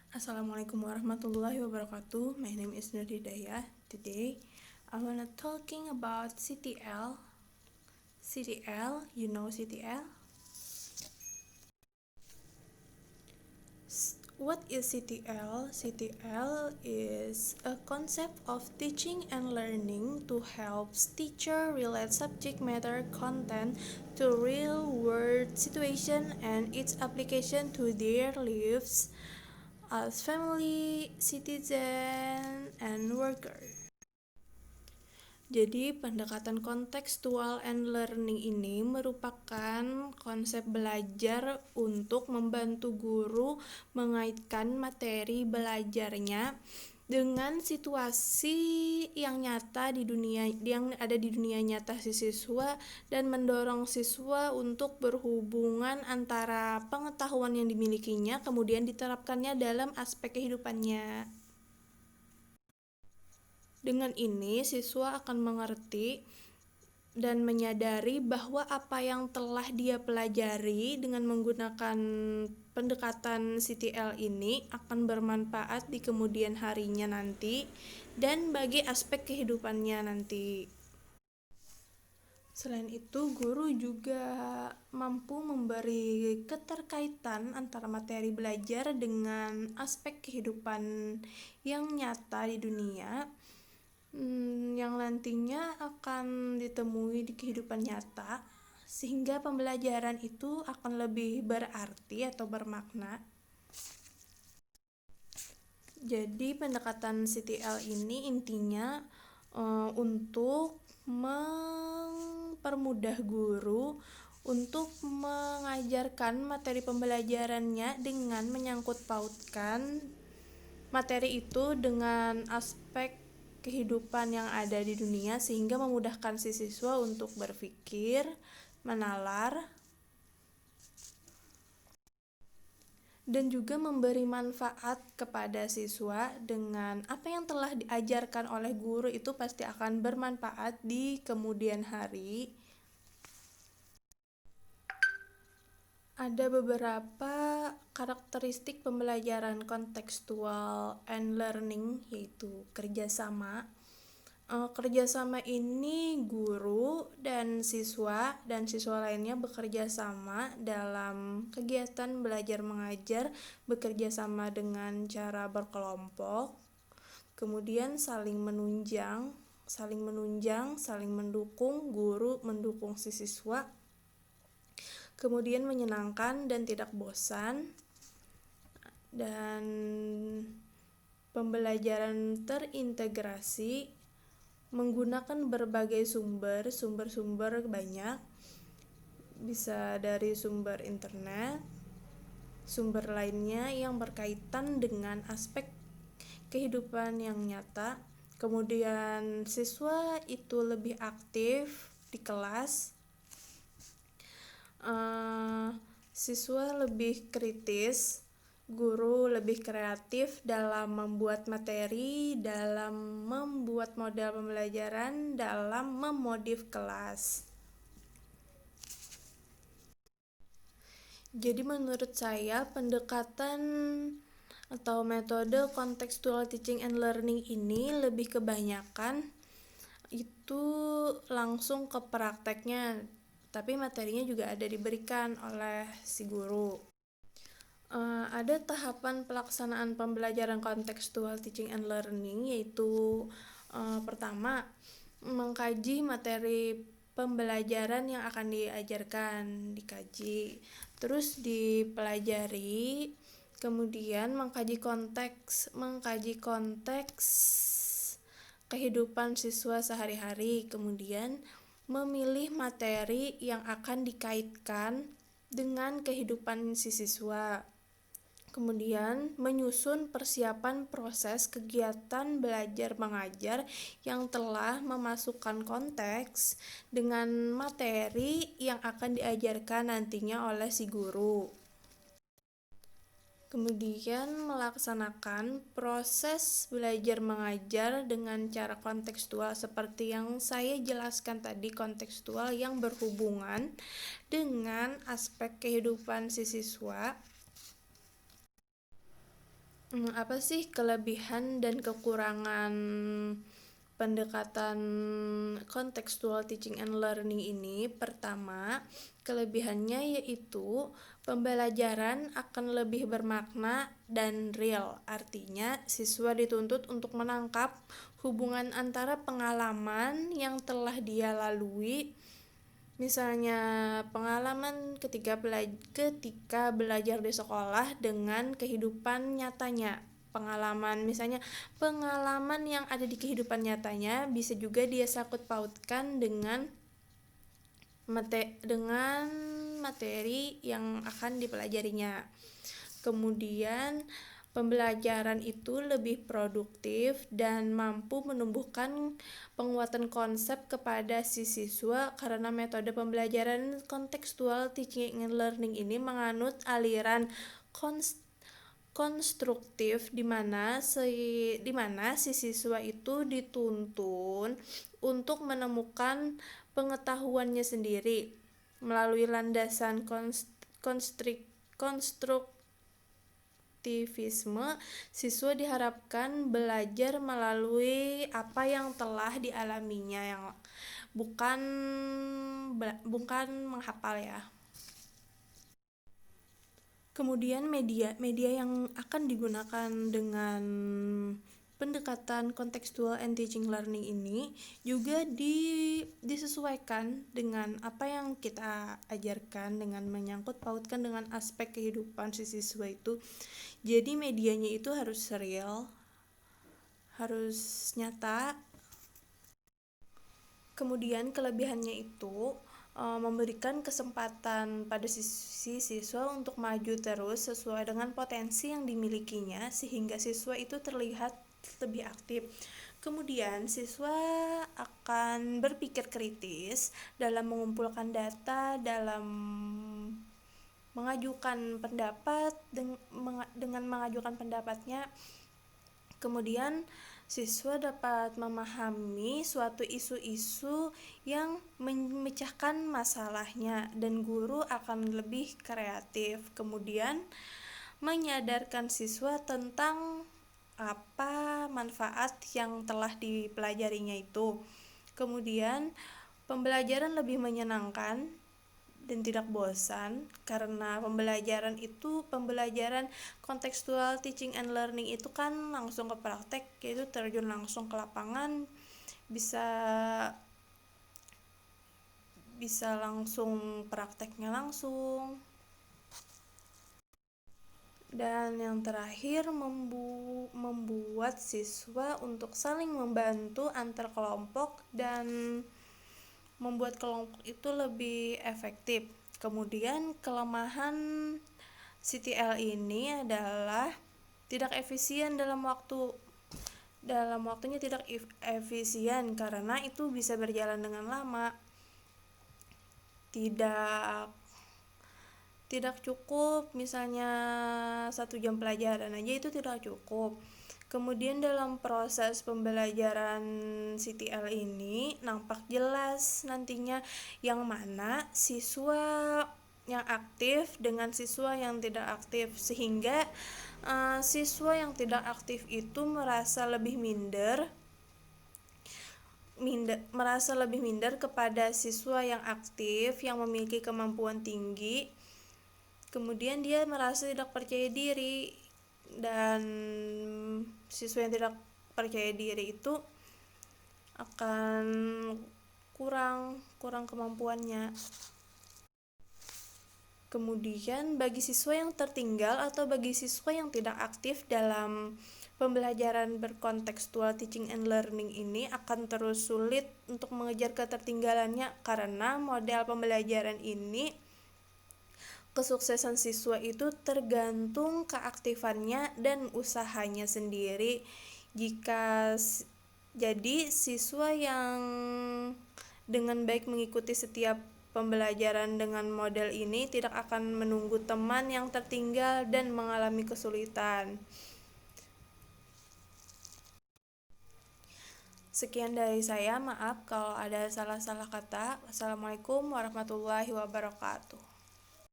Assalamualaikum warahmatullahi wabarakatuh. My name is Nur Hidayah. Today, I wanna talking about CTL. CTL, you know CTL? What is CTL? CTL is a concept of teaching and learning to help teacher relate subject matter content to real world situation and its application to their lives as family, citizen, and worker. Jadi, pendekatan kontekstual and learning ini merupakan konsep belajar untuk membantu guru mengaitkan materi belajarnya dengan situasi yang nyata di dunia yang ada di dunia nyata si siswa dan mendorong siswa untuk berhubungan antara pengetahuan yang dimilikinya kemudian diterapkannya dalam aspek kehidupannya. Dengan ini, siswa akan mengerti dan menyadari bahwa apa yang telah dia pelajari dengan menggunakan pendekatan CTL ini akan bermanfaat di kemudian harinya nanti dan bagi aspek kehidupannya nanti. Selain itu, guru juga mampu memberi keterkaitan antara materi belajar dengan aspek kehidupan yang nyata di dunia yang nantinya akan ditemui di kehidupan nyata sehingga pembelajaran itu akan lebih berarti atau bermakna. Jadi pendekatan CTL ini intinya untuk mempermudah guru untuk mengajarkan materi pembelajarannya dengan menyangkut pautkan materi itu dengan aspek kehidupan yang ada di dunia sehingga memudahkan si siswa untuk berpikir, menalar, dan juga memberi manfaat kepada siswa dengan apa yang telah diajarkan oleh guru itu pasti akan bermanfaat di kemudian hari. Ada beberapa karakteristik pembelajaran kontekstual and learning, yaitu kerjasama. Kerjasama ini guru dan siswa lainnya bekerja sama dalam kegiatan belajar mengajar, bekerja sama dengan cara berkelompok, kemudian saling menunjang, saling mendukung, guru mendukung si siswa, kemudian menyenangkan dan tidak bosan, dan pembelajaran terintegrasi menggunakan berbagai sumber banyak, bisa dari sumber internet, sumber lainnya yang berkaitan dengan aspek kehidupan yang nyata. Kemudian siswa itu lebih aktif di kelas, siswa lebih kritis, guru lebih kreatif dalam membuat materi, dalam membuat model pembelajaran, dalam memodif kelas. Jadi menurut saya pendekatan atau metode contextual teaching and learning ini lebih kebanyakan itu langsung ke prakteknya, tapi materinya juga ada diberikan oleh si guru. Ada tahapan pelaksanaan pembelajaran contextual teaching and learning, yaitu pertama, mengkaji materi pembelajaran yang akan diajarkan, dikaji, terus dipelajari, kemudian mengkaji konteks kehidupan siswa sehari-hari, kemudian memilih materi yang akan dikaitkan dengan kehidupan si siswa, kemudian menyusun persiapan proses kegiatan belajar mengajar yang telah memasukkan konteks dengan materi yang akan diajarkan nantinya oleh si guru. Kemudian melaksanakan proses belajar mengajar dengan cara kontekstual seperti yang saya jelaskan tadi, kontekstual yang berhubungan dengan aspek kehidupan si siswa. Apa sih kelebihan dan kekurangan pendekatan contextual teaching and learning ini? Pertama, kelebihannya yaitu pembelajaran akan lebih bermakna dan real. Artinya, siswa dituntut untuk menangkap hubungan antara pengalaman yang telah dia lalui, misalnya pengalaman ketika belajar di sekolah dengan kehidupan nyatanya. Misalnya pengalaman yang ada di kehidupan nyatanya bisa juga dia sangkut pautkan dengan materi yang akan dipelajarinya. Kemudian pembelajaran itu lebih produktif dan mampu menumbuhkan penguatan konsep kepada si siswa karena metode pembelajaran kontekstual teaching and learning ini menganut aliran konstruktif di mana si siswa itu dituntun untuk menemukan pengetahuannya sendiri melalui landasan konstruktivisme. Siswa diharapkan belajar melalui apa yang telah dialaminya, yang bukan menghafal ya. Kemudian media yang akan digunakan dengan pendekatan contextual and teaching learning ini juga disesuaikan dengan apa yang kita ajarkan, dengan menyangkut pautkan dengan aspek kehidupan si siswa itu. Jadi medianya itu harus real, harus nyata. Kemudian kelebihannya itu memberikan kesempatan pada si siswa untuk maju terus sesuai dengan potensi yang dimilikinya sehingga siswa itu terlihat lebih aktif. Kemudian siswa akan berpikir kritis dalam mengumpulkan data, dalam mengajukan pendapat dengan mengajukan pendapatnya. Kemudian siswa dapat memahami suatu isu-isu yang memecahkan masalahnya dan guru akan lebih kreatif. Kemudian menyadarkan siswa tentang apa manfaat yang telah dipelajarinya itu. Kemudian pembelajaran lebih menyenangkan dan tidak bosan karena pembelajaran kontekstual teaching and learning itu kan langsung ke praktek, yaitu terjun langsung ke lapangan, bisa langsung prakteknya langsung. Dan yang terakhir, membuat siswa untuk saling membantu antar kelompok dan membuat kelompok itu lebih efektif. Kemudian kelemahan CTL ini adalah tidak efisien waktunya tidak efisien karena itu bisa berjalan dengan lama. Tidak cukup, misalnya 1 jam pelajaran aja itu tidak cukup. Kemudian dalam proses pembelajaran CTL ini nampak jelas nantinya yang mana siswa yang aktif dengan siswa yang tidak aktif, sehingga siswa yang tidak aktif itu merasa lebih minder kepada siswa yang aktif yang memiliki kemampuan tinggi. Kemudian dia merasa tidak percaya diri, dan siswa yang tidak percaya diri itu akan kurang kemampuannya. Kemudian bagi siswa yang tertinggal atau bagi siswa yang tidak aktif dalam pembelajaran berkontekstual teaching and learning ini akan terus sulit untuk mengejar ketertinggalannya karena model pembelajaran ini kesuksesan siswa itu tergantung keaktifannya dan usahanya sendiri. Jadi siswa yang dengan baik mengikuti setiap pembelajaran dengan model ini tidak akan menunggu teman yang tertinggal dan mengalami kesulitan. Sekian dari saya, maaf kalau ada salah-salah kata. Wassalamualaikum warahmatullahi wabarakatuh.